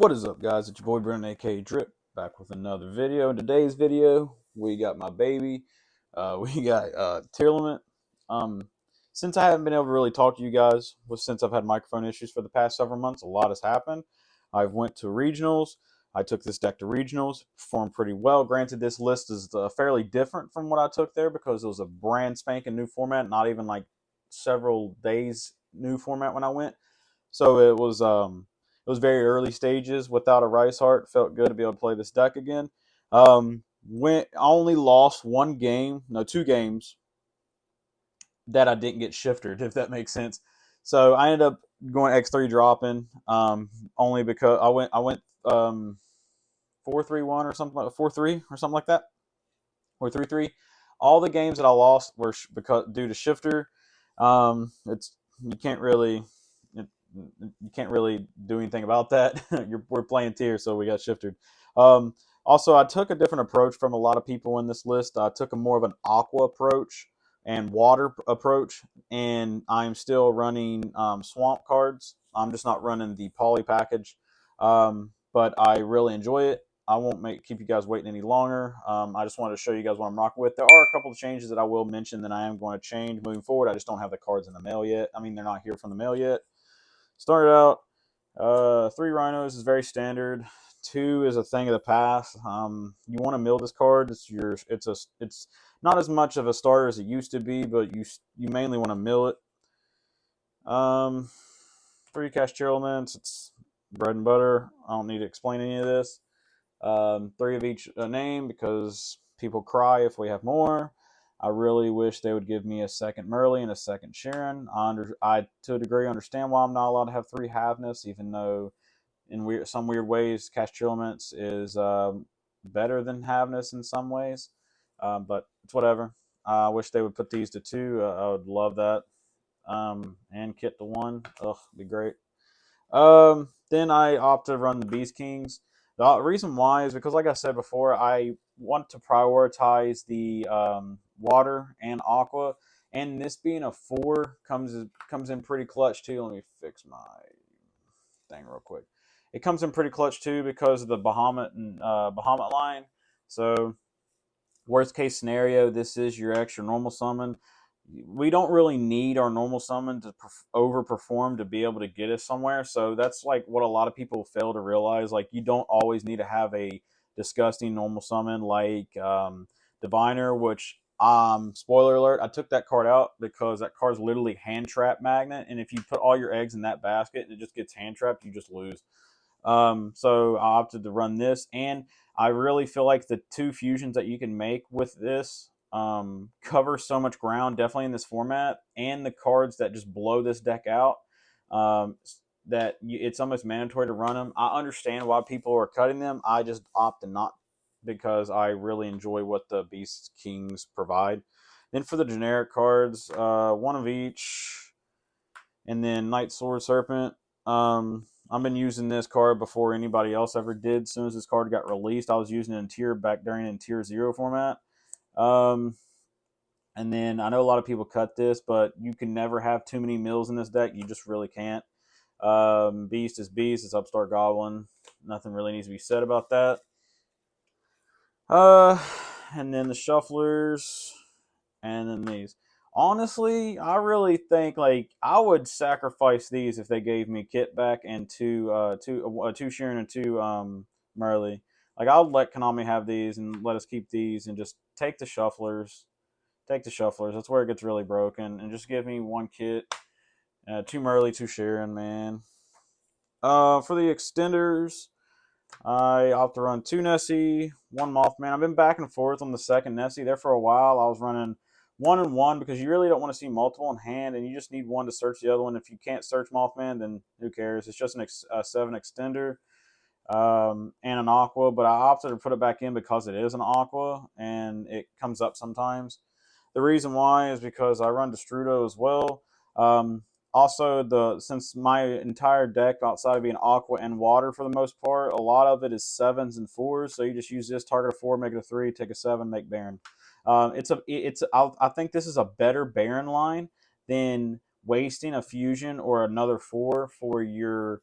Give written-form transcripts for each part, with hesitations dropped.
What is up, guys? It's your boy Brennan, aka Drip, back with another video. In today's video, we got my baby. We got Tearlaments. Since I haven't been able to really talk to you guys, since I've had microphone issues for the past several months, a lot has happened. I've went to regionals. I took this deck to regionals, performed pretty well. Granted, this list is fairly different from what I took there because it was a brand spanking new format, not even like several days new format when I went. So it was very early stages without a Rice Heart. Felt good to be able to play this deck again. I only lost one game, no, two games that I didn't get shifted, if that makes sense. So I ended up going X3 dropping, only because I went 4-3-1 or something, like 4-3 or something like that, or 3-3. All the games that I lost were because due to shifter. It's you can't really you can't really do anything about that. We're playing tier, so we got shifted. Also, I took a different approach from a lot of people in this list. I took a more of an aqua approach and water approach, and I'm still running swamp cards. I'm just not running the poly package, but I really enjoy it. I won't keep you guys waiting any longer. I just wanted to show you guys what I'm rocking with. There are a couple of changes that I will mention that I am going to change moving forward. I just don't have the cards in the mail yet. I mean, they're not here from the mail yet. Started out, 3 rhinos is very standard. 2 is a thing of the past. You want to mill this card. It's not as much of a starter as it used to be, but you mainly want to mill it. 3 cash Tearlaments. It's bread and butter. I don't need to explain any of this. 3 of each name because people cry if we have more. I really wish they would give me a second Merle and a second Sharon. I to a degree understand why I'm not allowed to have 3 Havness, even though in some weird ways Cash Tearlaments is better than Havness in some ways. But it's whatever. I wish they would put these to 2. I would love that. And Kit to 1. Ugh, be great. Then I opt to run the Beast Kings. The reason why is because, like I said before, I want to prioritize the water and aqua, and this being a 4 comes in pretty clutch too. Let me fix my thing real quick. It comes in pretty clutch too because of the Bahamut line. So worst case scenario, this is your extra normal summon. We don't really need our normal summon to overperform to be able to get us somewhere. So that's like what a lot of people fail to realize. Like, you don't always need to have a disgusting normal summon like Diviner, which spoiler alert, I took that card out because that card's literally hand trap magnet, and if you put all your eggs in that basket and it just gets hand trapped, you just lose. So I opted to run this, and I really feel like the 2 fusions that you can make with this cover so much ground, definitely in this format, and the cards that just blow this deck out, that it's almost mandatory to run them. I understand why people are cutting them. I just opt to not, because I really enjoy what the Beast Kings provide. Then for the generic cards, 1 of each, and then Knight Sword Serpent. I've been using this card before anybody else ever did. As soon as this card got released, I was using it in tier back during in tier 0 format. And then I know a lot of people cut this, but you can never have too many mills in this deck. You just really can't. Beast is Beast. It's Upstart Goblin. Nothing really needs to be said about that. And then the Shufflers, and then these. Honestly, I really think like I would sacrifice these if they gave me Kit back and two Sharon and 2 Merle. Like, I'll let Konami have these and let us keep these and just take the Shufflers. Take the Shufflers. That's where it gets really broken. And just give me 1 Kit, 2 Merle, 2 Sharon, man. For the extenders, I opt to run 2 Nessie, 1 Mothman. I've been back and forth on the second Nessie. There for a while, I was running 1 and 1 because you really don't want to see multiple in hand, and you just need 1 to search the other one. If you can't search Mothman, then who cares? It's just a 7 extender and an aqua, but I opted to put it back in because it is an aqua, and it comes up sometimes. The reason why is because I run Destrudo as well. Also, since my entire deck outside of being aqua and water for the most part, a lot of it is 7s and 4s. So you just use this, target a 4, make it a 3, take a 7, make Baron. I think this is a better Baron line than wasting a fusion or another 4 for your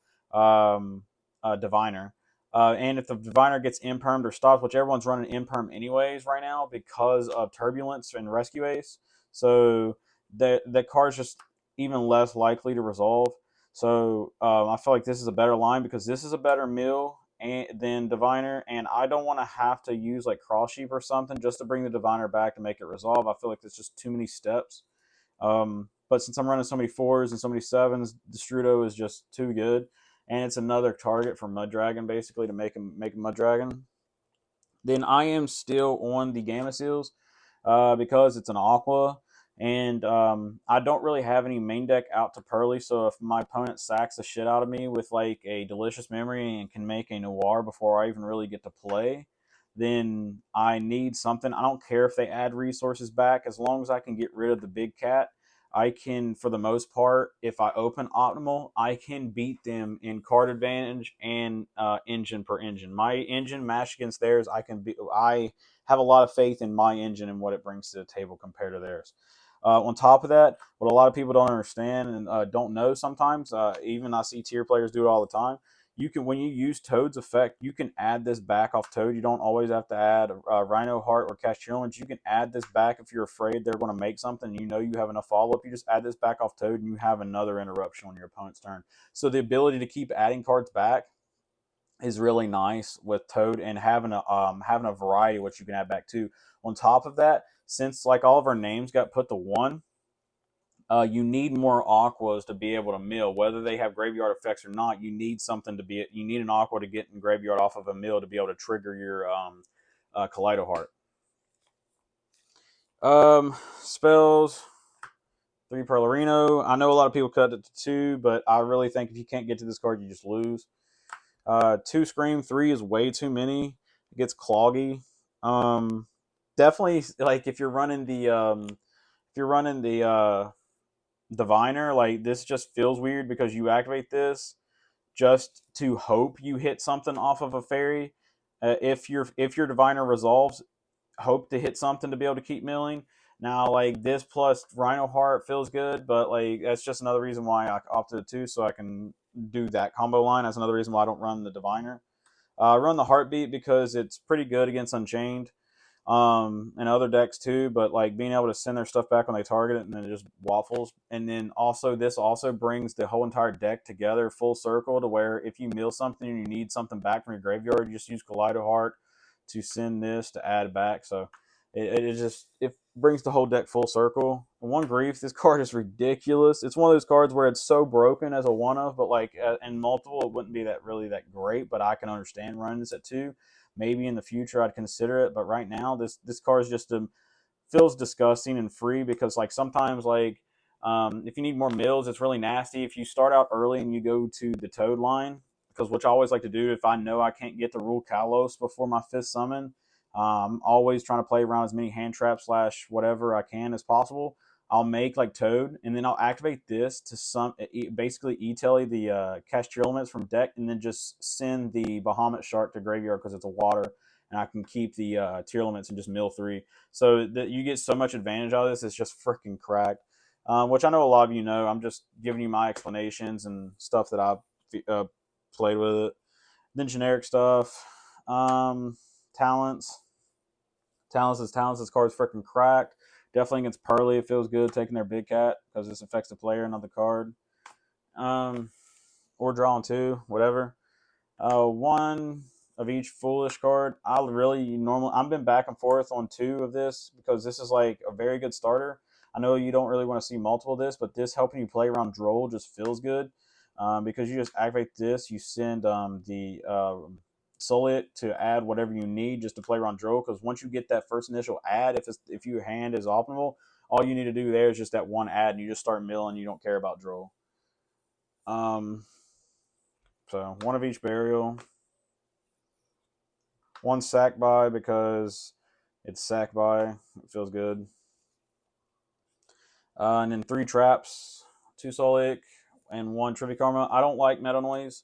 Diviner. And if the Diviner gets impermed or stopped, which everyone's running imperm anyways right now because of Turbulence and Rescue Ace, so the card's just even less likely to resolve. So I feel like this is a better line because this is a better mill than Diviner, and I don't want to have to use like Cross Sheep or something just to bring the Diviner back to make it resolve. I feel like it's just too many steps. But since I'm running so many 4s and so many 7s, Destrudo is just too good, and it's another target for Mud Dragon basically to make a Mud Dragon. Then I am still on the Gamma Seals because it's an Aqua, and I don't really have any main deck out to Pearly, so if my opponent sacks the shit out of me with like a Delicious Memory and can make a Noir before I even really get to play, then I need something. I don't care if they add resources back, as long as I can get rid of the big cat. I can, for the most part, if I open optimal, I can beat them in card advantage and engine per engine. My engine matched against theirs, I have a lot of faith in my engine and what it brings to the table compared to theirs. On top of that, what a lot of people don't understand and don't know sometimes, even I see tier players do it all the time. You can, when you use Toad's effect, you can add this back off Toad. You don't always have to add Rhino Heart or Cast Tearlaments. You can add this back if you're afraid they're going to make something. You know you have enough follow up. You just add this back off Toad, and you have another interruption on your opponent's turn. So the ability to keep adding cards back is really nice with Toad, and having a variety of what you can add back too. On top of that, since like all of our names got put to 1. You need more aquas to be able to mill, whether they have graveyard effects or not. You need something to be. You need an aqua to get in graveyard off of a mill to be able to trigger your Kaleido Heart. Spells 3 Perlarino. I know a lot of people cut it to 2, but I really think if you can't get to this card, you just lose. 2 Scream, 3 is way too many. It gets cloggy. Definitely, like if you're running the Diviner, like this just feels weird because you activate this just to hope you hit something off of a fairy. If your Diviner resolves, hope to hit something to be able to keep milling. Now, like this plus Rhino Heart feels good, but like that's just another reason why I opted to, so I can do that combo line. That's another reason why I don't run the Diviner. I run the Heartbeat because it's pretty good against Unchained and other decks too, but like being able to send their stuff back when they target it and then it just waffles. And then also this also brings the whole entire deck together full circle to where if you mill something and you need something back from your graveyard, you just use Kaleido Heart to send this to add back. So it brings the whole deck full circle. One grief, this card is ridiculous. It's one of those cards where it's so broken as a one of, but like in multiple, it wouldn't be that really that great. But I can understand running this at 2. Maybe in the future I'd consider it, but right now this card is just feels disgusting and free because like sometimes like if you need more mills, it's really nasty if you start out early and you go to the Toad line, because which I always like to do if I know I can't get to rule Kalos before my 5th summon. Always trying to play around as many hand traps / whatever I can as possible. I'll make like Toad, and then I'll activate this to basically e-telly the Cast Tearlaments from deck, and then just send the Bahamut Shark to graveyard because it's a water, and I can keep the Tearlaments and just mill 3. So that you get so much advantage out of this, it's just freaking cracked. Which I know a lot of you know. I'm just giving you my explanations and stuff that I've played with it. Then generic stuff. Talents. This card's freaking cracked. Definitely against Pearly, it feels good taking their big cat because this affects the player, not the card. Or drawing 2, whatever. 1 of each foolish card. I've been back and forth on 2 of this because this is like a very good starter. I know you don't really want to see multiple of this, but this helping you play around Droll just feels good because you just activate this. You send the Solic to add whatever you need just to play around Droll, because once you get that first initial add, if your hand is optimal, all you need to do there is just that one add, and you just start milling. You don't care about Droll. So 1 of each burial. 1 sack by because it's sack by. It feels good. And then 3 traps, 2 Solic, and 1 Trivia Karma. I don't like Meta Noise.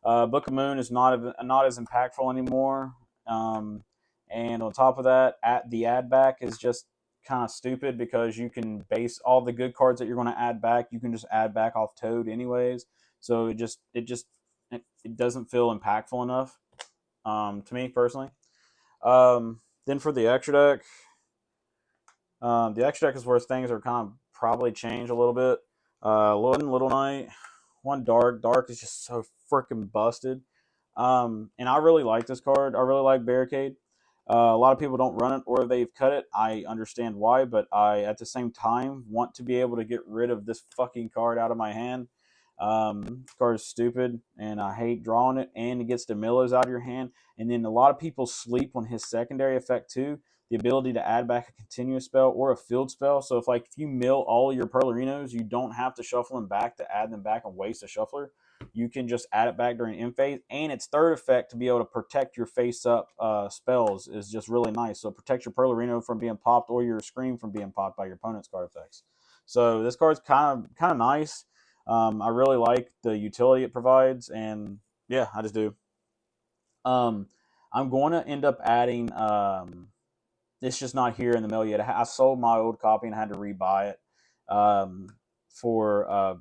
Book of Moon is not as impactful anymore. And on top of that, the add back is just kind of stupid because you can base all the good cards that you're going to add back. You can just add back off Toad anyways. So it just it doesn't feel impactful enough to me personally. Then for the extra deck is where things are kind of probably changed a little bit. Little Knight, one Dark. Dark is just so freaking busted. And I really like this card. I really like Barricade. A lot of people don't run it or they've cut it. I understand why, but I, at the same time, want to be able to get rid of this fucking card out of my hand. This card is stupid, and I hate drawing it, and it gets the Millows out of your hand. And then a lot of people sleep on his secondary effect, too. The ability to add back a continuous spell or a field spell. So if you mill all your Perlerinos, you don't have to shuffle them back to add them back and waste a shuffler. You can just add it back during end phase. And its third effect to be able to protect your face-up spells is just really nice. So protect your Perlerino from being popped or your Scream from being popped by your opponent's card effects. So this card's kind of nice. I really like the utility it provides, and yeah, I just do. I'm going to end up adding. It's just not here in the mail yet. I sold my old copy and I had to rebuy it for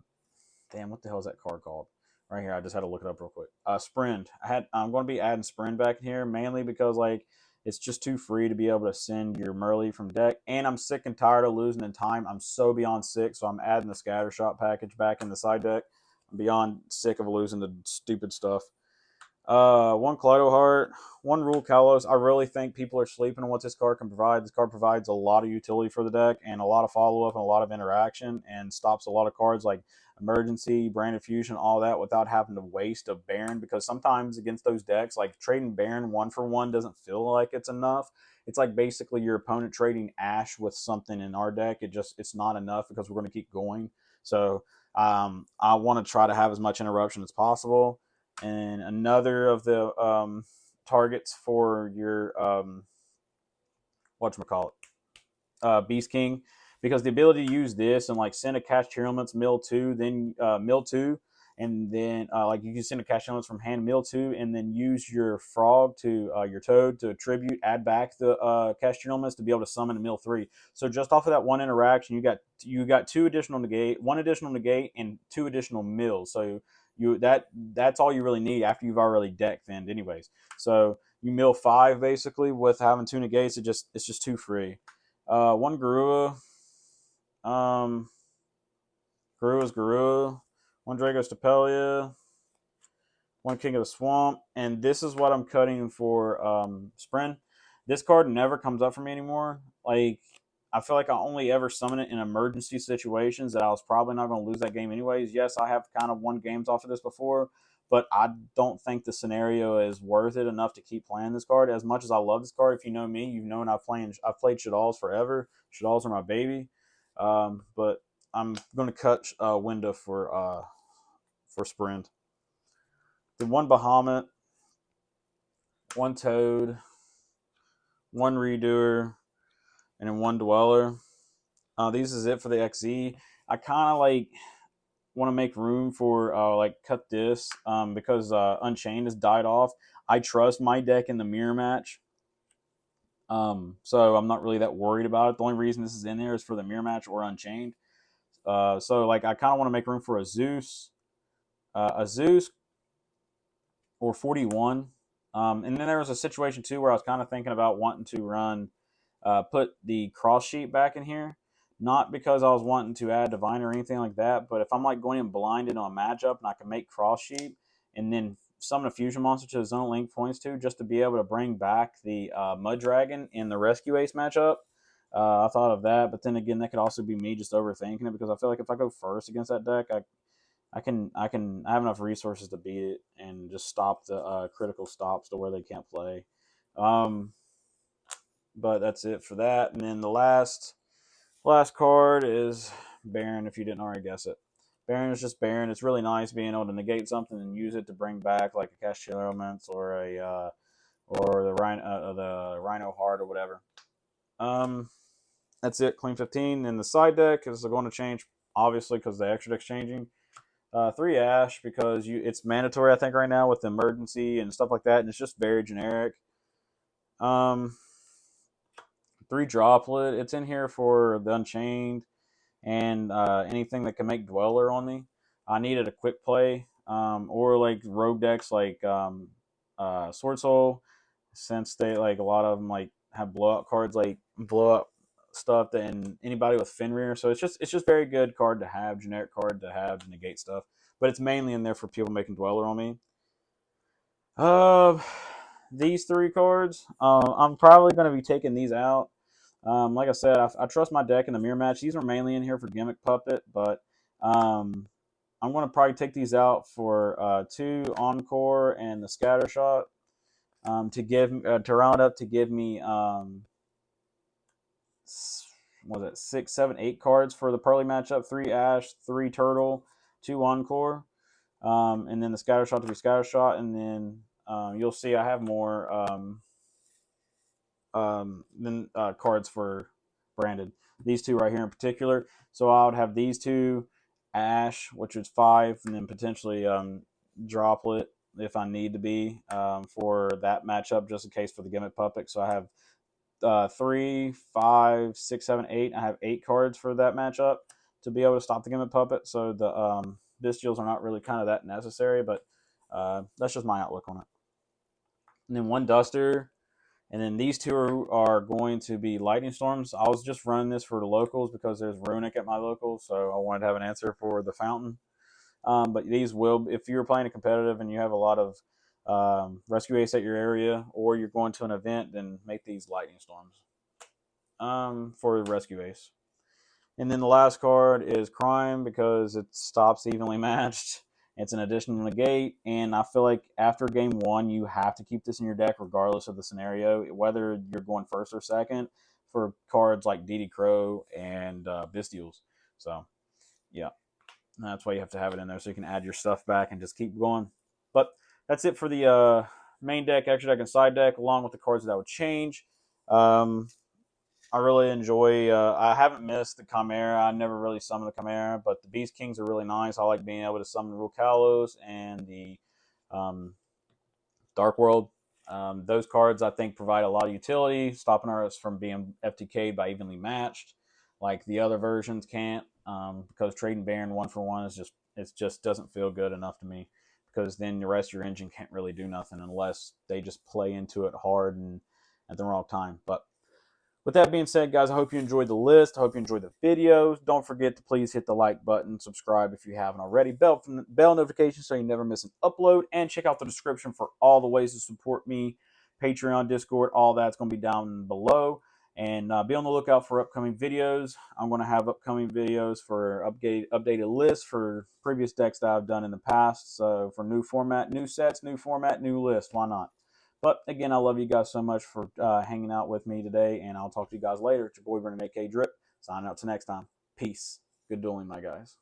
damn, what the hell is that card called? Right here, I just had to look it up real quick. Sprint. I'm going to be adding Sprint back in here mainly because it's just too free to be able to send your Merly from deck, and I'm sick and tired of losing in time. I'm so beyond sick, so I'm adding the Scattershot package back in the side deck. I'm beyond sick of losing the stupid stuff. One Kaleido Heart, one Rule Kalos. I really think people are sleeping on what this card can provide. This card provides a lot of utility for the deck and a lot of follow-up and a lot of interaction, and stops a lot of cards like Emergency, Branded Fusion, all that without having to waste a Baron, because sometimes against those decks, like trading Baron 1-for-1 doesn't feel like it's enough. It's like basically your opponent trading Ash with something in our deck. It's not enough because we're going to keep going. So I want to try to have as much interruption as possible. And another of the targets for your whatchamacallit, Beast King, because the ability to use this and like send a Cast Tearlaments mill 2, then mill 2, and then like you can send a Cast Tearlaments from hand mill 2, and then use your Frog to your Toad to attribute, add back the Cast Tearlaments to be able to summon a mill 3. So just off of that one interaction, you got two additional negate, one additional negate, and two additional mills. So that's all you really need after you've already deck thinned anyways. So you mill 5 basically with having two negates. It's just too free. One Garua. Garua's Garua. One Dragos Stapelia. One King of the Swamp. And this is what I'm cutting for Sprint. This card never comes up for me anymore. Like, I feel like I only ever summon it in emergency situations that I was probably not going to lose that game anyways. Yes, I have kind of won games off of this before, but I don't think the scenario is worth it enough to keep playing this card. As much as I love this card, if you know me, you've known I've played Shaddolls forever. Shaddolls are my baby. But I'm going to cut window for Sprint. The one Bahamut, one Toad, one Redoer, and then one Dweller. These is it for the XZ. I kind of want to make room for cut this because Unchained has died off. I trust my deck in the mirror match, so I'm not really that worried about it. The only reason this is in there is for the mirror match or Unchained. So I kind of want to make room for a Zeus or 41. And then there was a situation too where I was kind of thinking about wanting to run put the cross sheet back in here. Not because I was wanting to add divine or anything like that, but if I'm like going in blinded on a matchup and I can make cross sheet and then summon a fusion monster to the zone link points to, just to be able to bring back the Mud Dragon in the Rescue Ace matchup. I thought of that, but then again, that could also be me just overthinking it, because I feel like if I go first against that deck, I have enough resources to beat it and just stop the critical stops to where they can't play. But that's it for that. And then the last card is Baron, if you didn't already guess it. Baron is just Baron. It's really nice being able to negate something and use it to bring back like a Cast Tearlaments or the Rhino Heart or whatever. That's it. Clean 15. And the side deck is going to change, obviously, because the extra deck's changing. 3 Ash, because it's mandatory, I think, right now with the emergency and stuff like that, and it's just very generic. 3 Droplet. It's in here for the Unchained and anything that can make Dweller on me. I needed a quick play or like rogue decks like Sword Soul, since they like a lot of them like have blowout cards, like blowout stuff, and anybody with Fenrir. So it's just very good card to have, generic card to have to negate stuff. But it's mainly in there for people making Dweller on me. Uh, these three cards, I'm probably going to be taking these out. Like I said, I trust my deck in the mirror match. These are mainly in here for Gimmick Puppet, but I'm going to probably take these out for 2 Encore and the Scatter Shot, to round up to give me what was it, 6, 7, 8 cards for the Pearly matchup: 3 Ash, 3 Turtle, 2 Encore, and then the Scatter Shot to be Scatter Shot, and then you'll see I have more than cards for branded. These two right here in particular. So I would have these two, Ash, which is 5, and then potentially Droplet if I need to be for that matchup, just in case for the Gimmick Puppet. So I have 3, 5, 6, 7, 8. I have 8 cards for that matchup to be able to stop the Gimmick Puppet. So the Bestials are not really kind of that necessary, but that's just my outlook on it. And then 1 Duster. And then these two are going to be Lightning Storms. I was just running this for the locals because there's Runic at my locals, so I wanted to have an answer for the Fountain. But these will, if you're playing a competitive and you have a lot of Rescue Ace at your area, or you're going to an event, then make these Lightning Storms for the Rescue Ace. And then the last card is Crime because it stops evenly matched. It's an additional negate, and I feel like after game 1, you have to keep this in your deck regardless of the scenario, whether you're going first or second, for cards like D.D. Crow and Bestials. So, yeah, that's why you have to have it in there so you can add your stuff back and just keep going. But that's it for the main deck, extra deck, and side deck, along with the cards that I would change. I really enjoy. I haven't missed the Chimera. I never really summoned the Chimera, but the Beast Kings are really nice. I like being able to summon Rukalos and the um, Dark World. Those cards I think provide a lot of utility, stopping us from being FTK'd by evenly matched, like the other versions can't. Because trading Baron 1-for-1 is just doesn't feel good enough to me. Because then the rest of your engine can't really do nothing unless they just play into it hard and at the wrong time. But with that being said, guys, I hope you enjoyed the list. I hope you enjoyed the videos. Don't forget to please hit the like button, subscribe if you haven't already, bell notifications so you never miss an upload, and check out the description for all the ways to support me, Patreon, Discord, all that's going to be down below. And be on the lookout for upcoming videos. I'm going to have upcoming videos for updated lists for previous decks that I've done in the past. So for new format, new sets, new format, new list, why not? But again, I love you guys so much for hanging out with me today, and I'll talk to you guys later. It's your boy, Vernon, A.K. Drip. Signing out till next time. Peace. Good dueling, my guys.